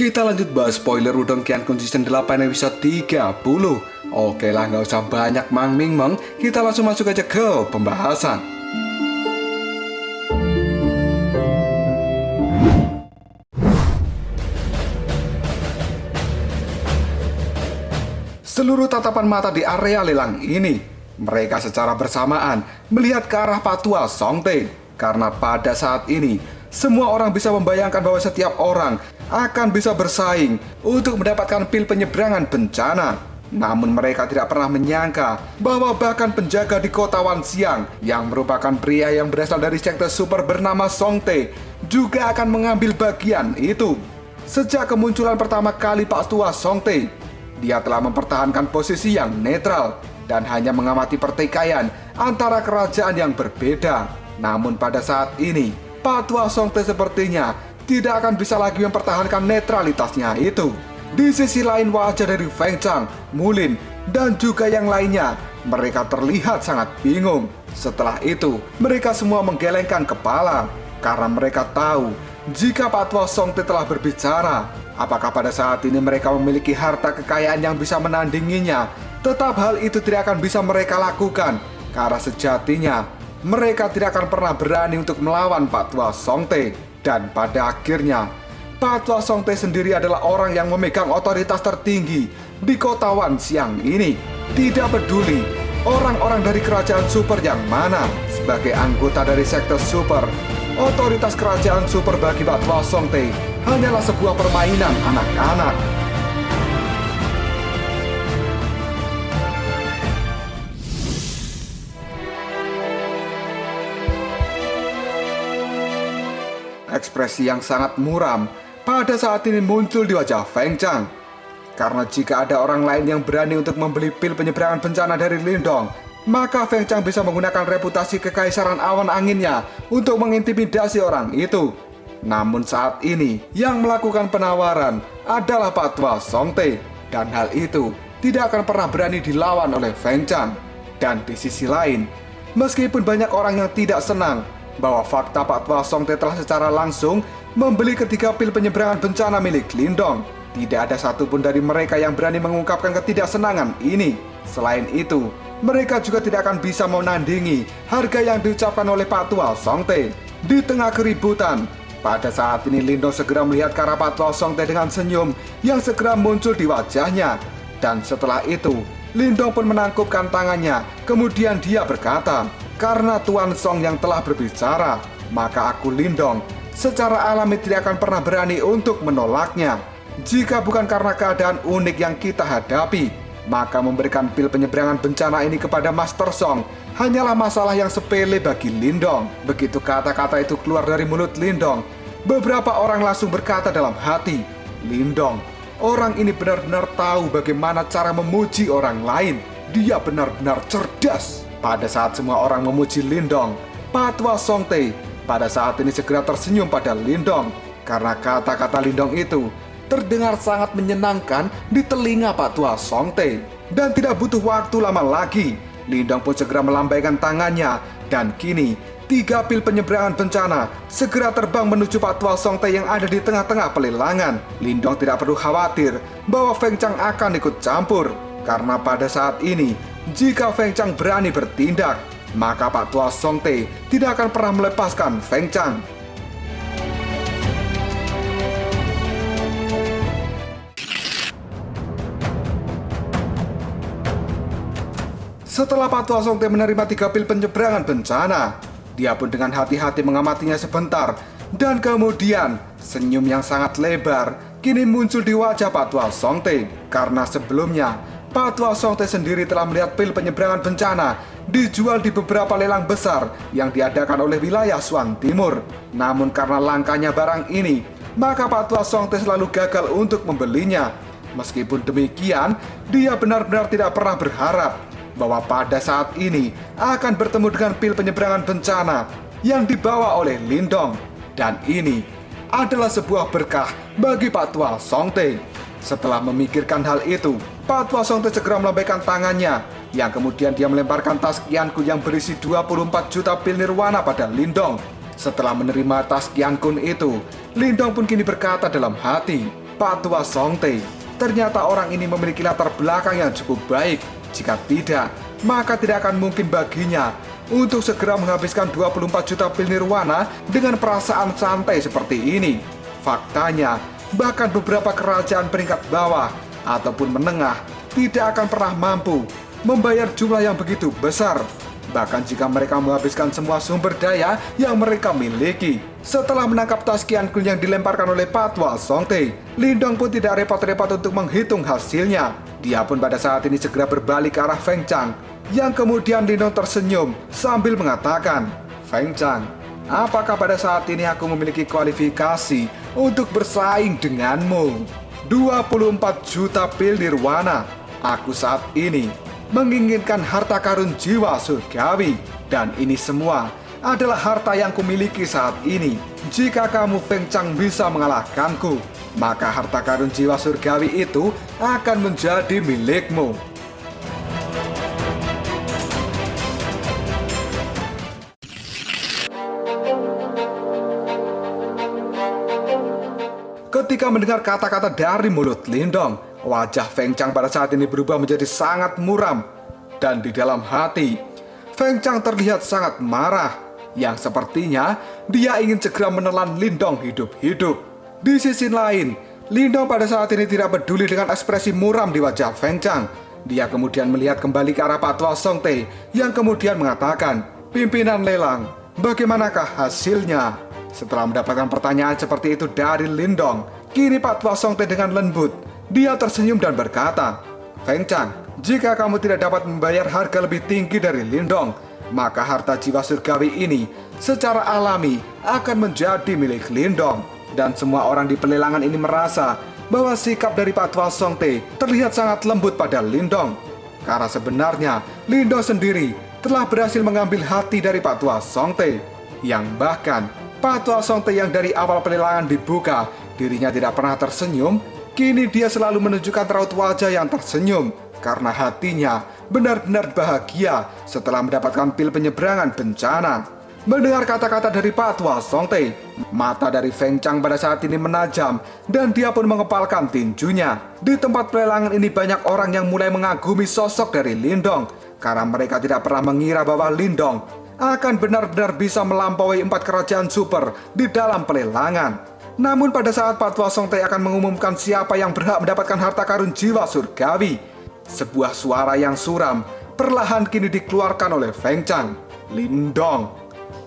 Kita lanjut bahas spoiler Udon Qiankun Season 8 episode 30. Oke lah, nggak usah banyak mang-ming-meng, kita langsung masuk aja ke pembahasan. Seluruh tatapan mata di area lelang ini, mereka secara bersamaan melihat ke arah Patua Songte. Karena pada saat ini, semua orang bisa membayangkan bahwa setiap orang akan bisa bersaing untuk mendapatkan pil penyeberangan bencana. Namun mereka tidak pernah menyangka bahwa bahkan penjaga di kota Wanxiang yang merupakan pria yang berasal dari sekte super bernama Songte juga akan mengambil bagian itu. Sejak kemunculan pertama kali Pak Tua Songte, dia telah mempertahankan posisi yang netral dan hanya mengamati pertikaian antara kerajaan yang berbeda. Namun pada saat ini, Pak Tua Songte sepertinya tidak akan bisa lagi mempertahankan netralitasnya itu. Di sisi lain, wajah dari Feng Chang, Mulin, dan juga yang lainnya, mereka terlihat sangat bingung. Setelah itu, mereka semua menggelengkan kepala karena mereka tahu jika Pak Tua Songte telah berbicara, apakah pada saat ini mereka memiliki harta kekayaan yang bisa menandinginya. Tetap hal itu tidak akan bisa mereka lakukan karena sejatinya mereka tidak akan pernah berani untuk melawan Pak Tua Songte. Dan pada akhirnya, Pak Tua Songte sendiri adalah orang yang memegang otoritas tertinggi di kota Wanxiang ini. Tidak peduli orang-orang dari kerajaan super yang mana, sebagai anggota dari sekte super, otoritas kerajaan super bagi Pak Tua Songte hanyalah sebuah permainan anak-anak. Ekspresi yang sangat muram pada saat ini muncul di wajah Feng Chang. Karena jika ada orang lain yang berani untuk membeli pil penyeberangan bencana dari Lindong, maka Feng Chang bisa menggunakan reputasi kekaisaran awan anginnya untuk mengintimidasi orang itu. Namun saat ini yang melakukan penawaran adalah Pak Tua Songte, dan hal itu tidak akan pernah berani dilawan oleh Feng Chang. Dan di sisi lain, meskipun banyak orang yang tidak senang bahwa fakta Pak Tua Songte telah secara langsung membeli ketiga pil penyeberangan bencana milik Lindong, tidak ada satupun dari mereka yang berani mengungkapkan ketidaksenangan ini. Selain itu, mereka juga tidak akan bisa menandingi harga yang diucapkan oleh Pak Tua Songte. Di tengah keributan, pada saat ini Lindong segera melihat ke arah Pak Tua Songte dengan senyum yang segera muncul di wajahnya. Dan setelah itu, Lindong pun menangkupkan tangannya. Kemudian dia berkata, "Karena Tuan Song yang telah berbicara, maka aku Lindong secara alami tidak akan pernah berani untuk menolaknya. Jika bukan karena keadaan unik yang kita hadapi, maka memberikan pil penyeberangan bencana ini kepada Master Song hanyalah masalah yang sepele bagi Lindong." Begitu kata-kata itu keluar dari mulut Lindong, beberapa orang langsung berkata dalam hati, "Lindong, orang ini benar-benar tahu bagaimana cara memuji orang lain. Dia benar-benar cerdas." Pada saat semua orang memuji Lindong, Pak Tua Songte pada saat ini segera tersenyum pada Lindong. Karena kata-kata Lindong itu terdengar sangat menyenangkan di telinga Pak Tua Songte. Dan tidak butuh waktu lama lagi, Lindong pun segera melambaikan tangannya. Dan kini, 3 pil penyeberangan bencana segera terbang menuju Pak Tua Songte yang ada di tengah-tengah pelelangan. Lindong tidak perlu khawatir bahwa Feng Chang akan ikut campur. Karena pada saat ini, jika Feng Chang berani bertindak, maka Pak Tua Songte tidak akan pernah melepaskan Feng Chang. Setelah Pak Tua Songte menerima 3 pil penyeberangan bencana, dia pun dengan hati-hati mengamatinya sebentar. Dan kemudian senyum yang sangat lebar kini muncul di wajah Pak Tua Songte. Karena sebelumnya Pak Tua Songte sendiri telah melihat pil penyeberangan bencana dijual di beberapa lelang besar yang diadakan oleh wilayah Swan Timur. Namun karena langkanya barang ini, maka Pak Tua Songte selalu gagal untuk membelinya. Meskipun demikian, dia benar-benar tidak pernah berharap bahwa pada saat ini akan bertemu dengan pil penyeberangan bencana yang dibawa oleh Lindong. Dan ini adalah sebuah berkah bagi Pak Tua Songte. Setelah memikirkan hal itu, Pak Tua Songte segera melambaikan tangannya, yang kemudian dia melemparkan tas Qiankun yang berisi 24 juta pil nirwana pada Lindong. Setelah menerima tas Qiankun itu, Lindong pun kini berkata dalam hati, Pak Tua Songte. Ternyata orang ini memiliki latar belakang yang cukup baik. Jika tidak, maka tidak akan mungkin baginya untuk segera menghabiskan 24 juta pil nirwana dengan perasaan santai seperti ini. Faktanya, bahkan beberapa kerajaan peringkat bawah ataupun menengah tidak akan pernah mampu membayar jumlah yang begitu besar, bahkan jika mereka menghabiskan semua sumber daya yang mereka miliki. Setelah menangkap tas Qian Kun yang dilemparkan oleh Pak Tua Songte, Lindong pun tidak repot-repot untuk menghitung hasilnya. Dia pun pada saat ini segera berbalik ke arah Feng Chang, yang kemudian Lindong tersenyum sambil mengatakan, "Feng Chang, apakah pada saat ini aku memiliki kualifikasi untuk bersaing denganmu? 24 juta pil nirwana. Aku saat ini menginginkan harta karun jiwa surgawi, dan ini semua adalah harta yang kumiliki saat ini. Jika kamu Feng Chang bisa mengalahkanku, maka harta karun jiwa surgawi itu akan menjadi milikmu." Ketika mendengar kata-kata dari mulut Lindong, wajah Feng Chang pada saat ini berubah menjadi sangat muram. Dan di dalam hati, Feng Chang terlihat sangat marah, yang sepertinya dia ingin segera menelan Lindong hidup-hidup. Di sisi lain, Lindong pada saat ini tidak peduli dengan ekspresi muram di wajah Feng Chang. Dia kemudian melihat kembali ke arah Pak Tua Songte, yang kemudian mengatakan, "Pimpinan lelang, bagaimanakah hasilnya?" Setelah mendapatkan pertanyaan seperti itu dari Lindong, kini Pak Tua Songte dengan lembut, dia tersenyum dan berkata, "Feng Chang, jika kamu tidak dapat membayar harga lebih tinggi dari Lindong, maka harta jiwa surgawi ini secara alami akan menjadi milik Lindong." Dan semua orang di pelelangan ini merasa bahwa sikap dari Pak Tua Songte terlihat sangat lembut pada Lindong. Karena sebenarnya Lindong sendiri telah berhasil mengambil hati dari Pak Tua Songte, yang bahkan Pak Tua Songte yang dari awal pelelangan dibuka, dirinya tidak pernah tersenyum, kini dia selalu menunjukkan raut wajah yang tersenyum, karena hatinya benar-benar bahagia setelah mendapatkan pil penyeberangan bencana. Mendengar kata-kata dari Pak Tua Songte, mata dari Feng Chang pada saat ini menajam, dan dia pun mengepalkan tinjunya. Di tempat pelelangan ini banyak orang yang mulai mengagumi sosok dari Lindong, karena mereka tidak pernah mengira bahwa Lindong akan benar-benar bisa melampaui 4 kerajaan super di dalam pelelangan. Namun pada saat Pak Tua Songte akan mengumumkan siapa yang berhak mendapatkan harta karun jiwa surgawi, sebuah suara yang suram perlahan kini dikeluarkan oleh Feng Chang. "Lindong,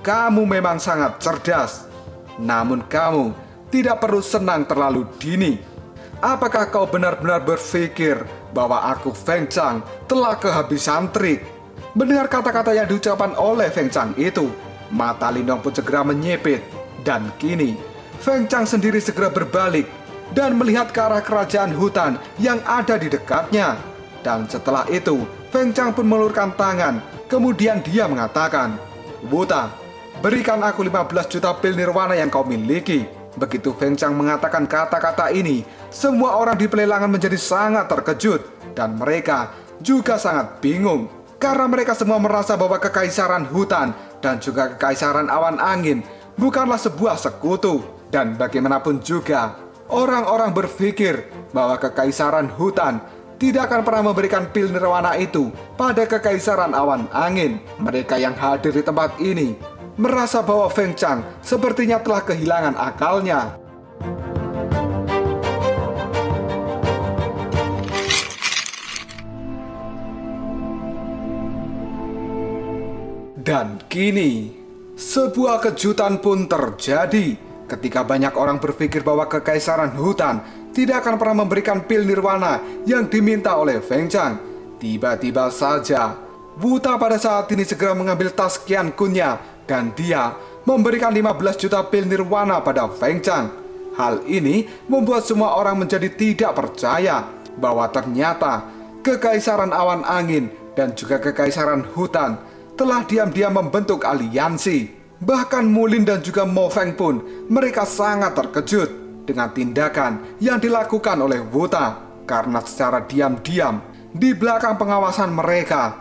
kamu memang sangat cerdas, namun kamu tidak perlu senang terlalu dini. Apakah kau benar-benar berpikir bahwa aku Feng Chang telah kehabisan trik?" Mendengar kata-kata yang diucapkan oleh Feng Chang itu, mata Lindong pun segera menyipit. Dan kini, Feng Chang sendiri segera berbalik dan melihat ke arah kerajaan hutan yang ada di dekatnya. Dan setelah itu, Feng Chang pun melulurkan tangan. Kemudian dia mengatakan, "Wuta, berikan aku 15 juta pil nirwana yang kau miliki." Begitu Feng Chang mengatakan kata-kata ini, semua orang di pelelangan menjadi sangat terkejut. Dan mereka juga sangat bingung, karena mereka semua merasa bahwa kekaisaran hutan dan juga kekaisaran awan angin bukanlah sebuah sekutu. Dan bagaimanapun juga, orang-orang berpikir bahwa kekaisaran hutan tidak akan pernah memberikan pil nirwana itu pada kekaisaran awan angin. Mereka yang hadir di tempat ini merasa bahwa Feng Chang sepertinya telah kehilangan akalnya. Dan kini, sebuah kejutan pun terjadi ketika banyak orang berpikir bahwa kekaisaran hutan tidak akan pernah memberikan pil nirwana yang diminta oleh Feng Chang. Tiba-tiba saja, Wuta pada saat ini segera mengambil tas Qian Kun-nya dan dia memberikan 15 juta pil nirwana pada Feng Chang. Hal ini membuat semua orang menjadi tidak percaya bahwa ternyata kekaisaran awan angin dan juga kekaisaran hutan telah diam-diam membentuk aliansi. Bahkan Mulin dan juga Mo Feng pun mereka sangat terkejut dengan tindakan yang dilakukan oleh Wuta, karena secara diam-diam di belakang pengawasan mereka,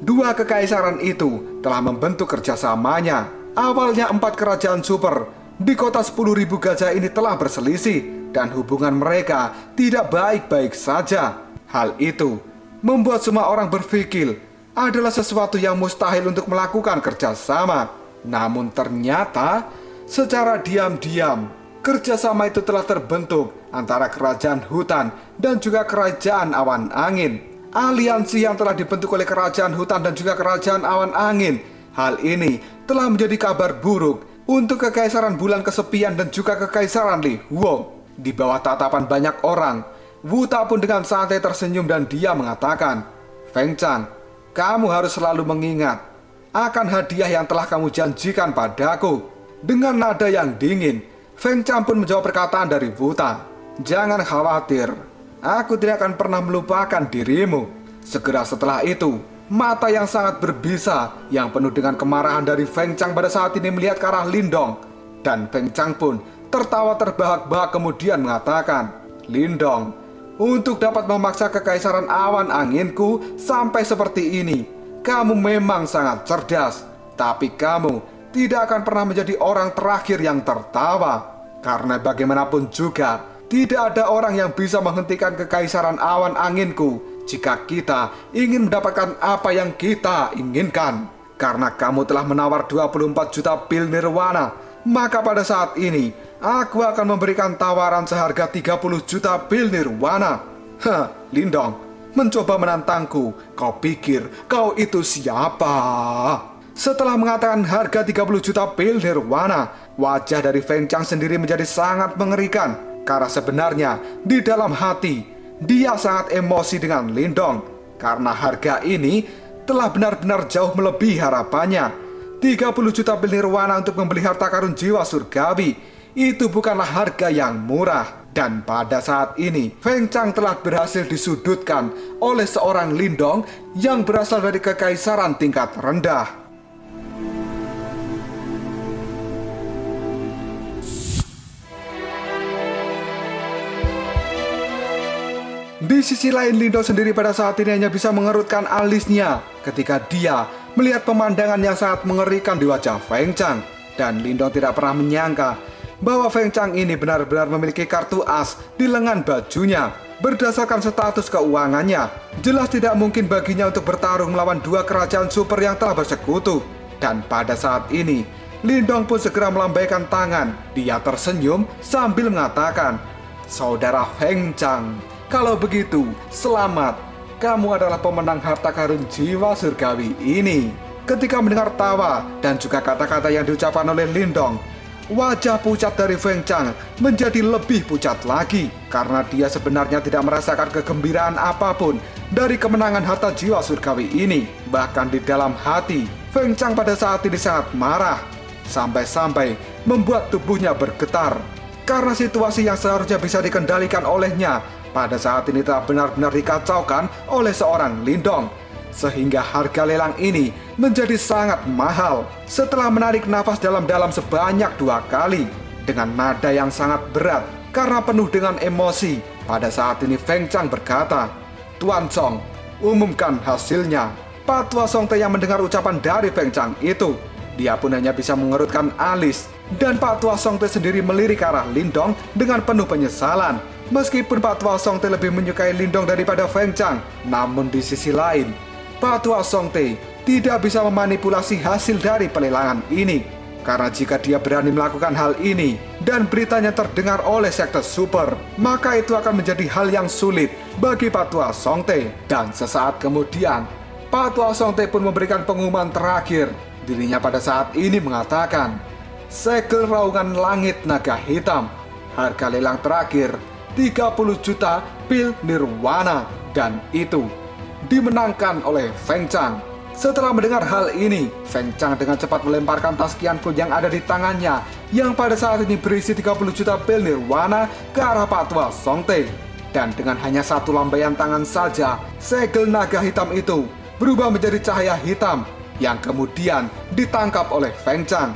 dua kekaisaran itu telah membentuk kerjasamanya. Awalnya 4 kerajaan super di kota 10.000 gajah ini telah berselisih, dan hubungan mereka tidak baik-baik saja. Hal itu membuat semua orang berpikir adalah sesuatu yang mustahil untuk melakukan kerjasama. Namun ternyata secara diam-diam kerjasama itu telah terbentuk antara kerajaan hutan dan juga kerajaan awan angin. Aliansi yang telah dibentuk oleh kerajaan hutan dan juga kerajaan awan angin. Hal ini telah menjadi kabar buruk untuk kekaisaran bulan kesepian dan juga kekaisaran Li Huo. Di bawah tatapan banyak orang, Wuta pun dengan santai tersenyum dan dia mengatakan, "Feng Chang, kamu harus selalu mengingat akan hadiah yang telah kamu janjikan padaku." Dengan nada yang dingin, Feng Chang pun menjawab perkataan dari Wuta, "Jangan khawatir, aku tidak akan pernah melupakan dirimu." Segera setelah itu, mata yang sangat berbisa yang penuh dengan kemarahan dari Feng Chang pada saat ini melihat ke arah Lindong. Dan Feng Chang pun tertawa terbahak-bahak kemudian mengatakan, "Lindong, untuk dapat memaksa kekaisaran awan anginku sampai seperti ini, kamu memang sangat cerdas. Tapi kamu tidak akan pernah menjadi orang terakhir yang tertawa. Karena bagaimanapun juga, tidak ada orang yang bisa menghentikan kekaisaran awan anginku jika kita ingin mendapatkan apa yang kita inginkan. Karena kamu telah menawar 24 juta pil nirwana, maka pada saat ini aku akan memberikan tawaran seharga 30 juta pil nirwana." "Hah, Lindong, mencoba menantangku. Kau pikir kau itu siapa?" Setelah mengatakan harga 30 juta pil nirwana, wajah dari Feng Chang sendiri menjadi sangat mengerikan. Karena sebenarnya di dalam hati dia sangat emosi dengan Lindong. Karena harga ini telah benar-benar jauh melebihi harapannya. 30 juta pil nirwana untuk membeli harta karun jiwa surgawi, itu bukanlah harga yang murah. Dan pada saat ini, Feng Chang telah berhasil disudutkan oleh seorang Lindong yang berasal dari kekaisaran tingkat rendah. Di sisi lain, Lindong sendiri pada saat ini hanya bisa mengerutkan alisnya ketika dia melihat pemandangan yang sangat mengerikan di wajah Feng Chang. Dan Lindong tidak pernah menyangka bahwa Feng Chang ini benar-benar memiliki kartu as di lengan bajunya. Berdasarkan status keuangannya, jelas tidak mungkin baginya untuk bertarung melawan dua kerajaan super yang telah bersekutu. Dan pada saat ini, Lindong pun segera melambaikan tangan. Dia tersenyum sambil mengatakan, "Saudara Feng Chang, kalau begitu, selamat. Kamu adalah pemenang harta karun jiwa surgawi ini." Ketika mendengar tawa dan juga kata-kata yang diucapkan oleh Lindong, wajah pucat dari Feng Chang menjadi lebih pucat lagi. Karena dia sebenarnya tidak merasakan kegembiraan apapun dari kemenangan harta jiwa surgawi ini. Bahkan di dalam hati, Feng Chang pada saat ini sangat marah. Sampai-sampai membuat tubuhnya bergetar. Karena situasi yang seharusnya bisa dikendalikan olehnya pada saat ini telah benar-benar dikacaukan oleh seorang Lindong. Sehingga harga lelang ini menjadi sangat mahal. Setelah menarik nafas dalam-dalam sebanyak 2 kali dengan nada yang sangat berat karena penuh dengan emosi, pada saat ini Feng Chang berkata, "Tuan Song, umumkan hasilnya." Patwa Songte yang mendengar ucapan dari Feng Chang itu, dia pun hanya bisa mengerutkan alis. Dan Pak Tua Songte sendiri melirik ke arah Lindong dengan penuh penyesalan. Meskipun Pak Tua Songte lebih menyukai Lindong daripada Feng Chang, namun di sisi lain, Pak Tua Songte tidak bisa memanipulasi hasil dari pelelangan ini. Karena jika dia berani melakukan hal ini dan beritanya terdengar oleh sekte super, maka itu akan menjadi hal yang sulit bagi Pak Tua Songte. Dan sesaat kemudian, Pak Tua Songte pun memberikan pengumuman terakhir. Dirinya pada saat ini mengatakan, "Segel raungan langit naga hitam. Harga lelang terakhir 30 juta pil nirwana." Dan itu dimenangkan oleh Feng Chang. Setelah mendengar hal ini, Feng Chang dengan cepat melemparkan tas Qianfun yang ada di tangannya, yang pada saat ini berisi 30 juta pil nirwana, ke arah Pak Tua Songte. Dan dengan hanya satu lambaian tangan saja, segel naga hitam itu berubah menjadi cahaya hitam yang kemudian ditangkap oleh Feng Chang.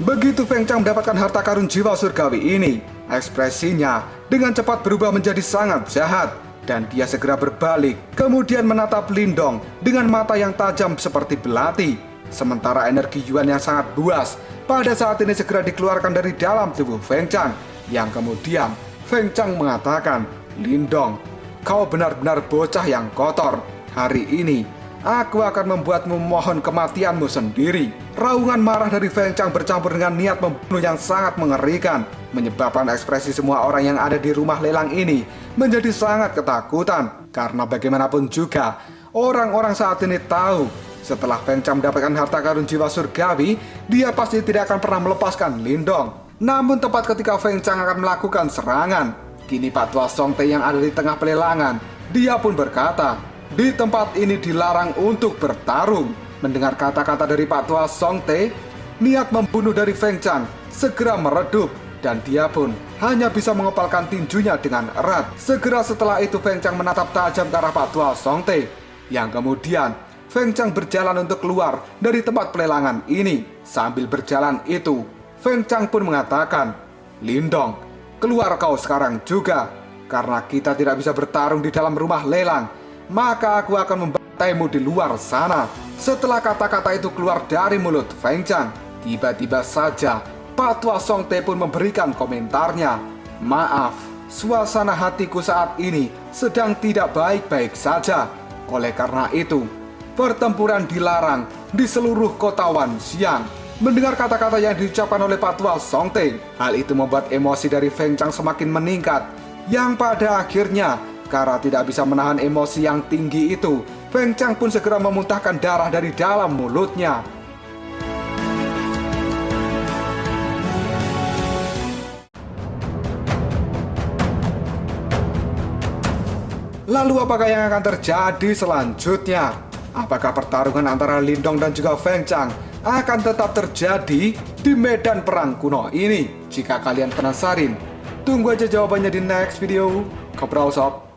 Begitu Feng Chang mendapatkan harta karun jiwa surgawi ini, ekspresinya dengan cepat berubah menjadi sangat jahat. dan dia segera berbalik, kemudian menatap Lindong dengan mata yang tajam seperti belati. Sementara energi Yuan yang sangat buas pada saat ini segera dikeluarkan dari dalam tubuh Feng Chang, yang kemudian Feng Chang mengatakan, "Lindong, kau benar-benar bocah yang kotor. Hari ini aku akan membuatmu mohon kematianmu sendiri." Raungan marah dari Feng Chang bercampur dengan niat membunuh yang sangat mengerikan, menyebabkan ekspresi semua orang yang ada di rumah lelang ini menjadi sangat ketakutan. Karena bagaimanapun juga, orang-orang saat ini tahu, setelah Feng Chang mendapatkan harta karun jiwa surgawi, dia pasti tidak akan pernah melepaskan Lindong. Namun tepat ketika Feng Chang akan melakukan serangan, kini Pak Tua Song Te yang ada di tengah pelelangan, dia pun berkata, "Di tempat ini dilarang untuk bertarung." Mendengar kata-kata dari Pak Tua Song Te, niat membunuh dari Feng Chang segera meredup, dan dia pun hanya bisa mengepalkan tinjunya dengan erat. Segera setelah itu Feng Chang menatap tajam ke arah Pak Tua Song Te, yang kemudian Feng Chang berjalan untuk keluar dari tempat pelelangan ini. Sambil berjalan itu, Feng Chang pun mengatakan, "Lindong, keluar kau sekarang juga. Karena kita tidak bisa bertarung di dalam rumah lelang, maka aku akan membantaimu di luar sana." Setelah kata-kata itu keluar dari mulut Feng Chang, tiba-tiba saja Pak Tua Song Te pun memberikan komentarnya, "Maaf, suasana hatiku saat ini sedang tidak baik-baik saja. Oleh karena itu, pertempuran dilarang di seluruh kota Wanxiang." Mendengar kata-kata yang diucapkan oleh Pak Tua Song Te, hal itu membuat emosi dari Feng Chang semakin meningkat, yang pada akhirnya karena tidak bisa menahan emosi yang tinggi itu, Feng Chang pun segera memuntahkan darah dari dalam mulutnya. Lalu apakah yang akan terjadi selanjutnya? Apakah pertarungan antara Lindong dan juga Feng Chang akan tetap terjadi di medan perang kuno ini? Jika kalian penasaran, tunggu aja jawabannya di next video. Kebrau sob.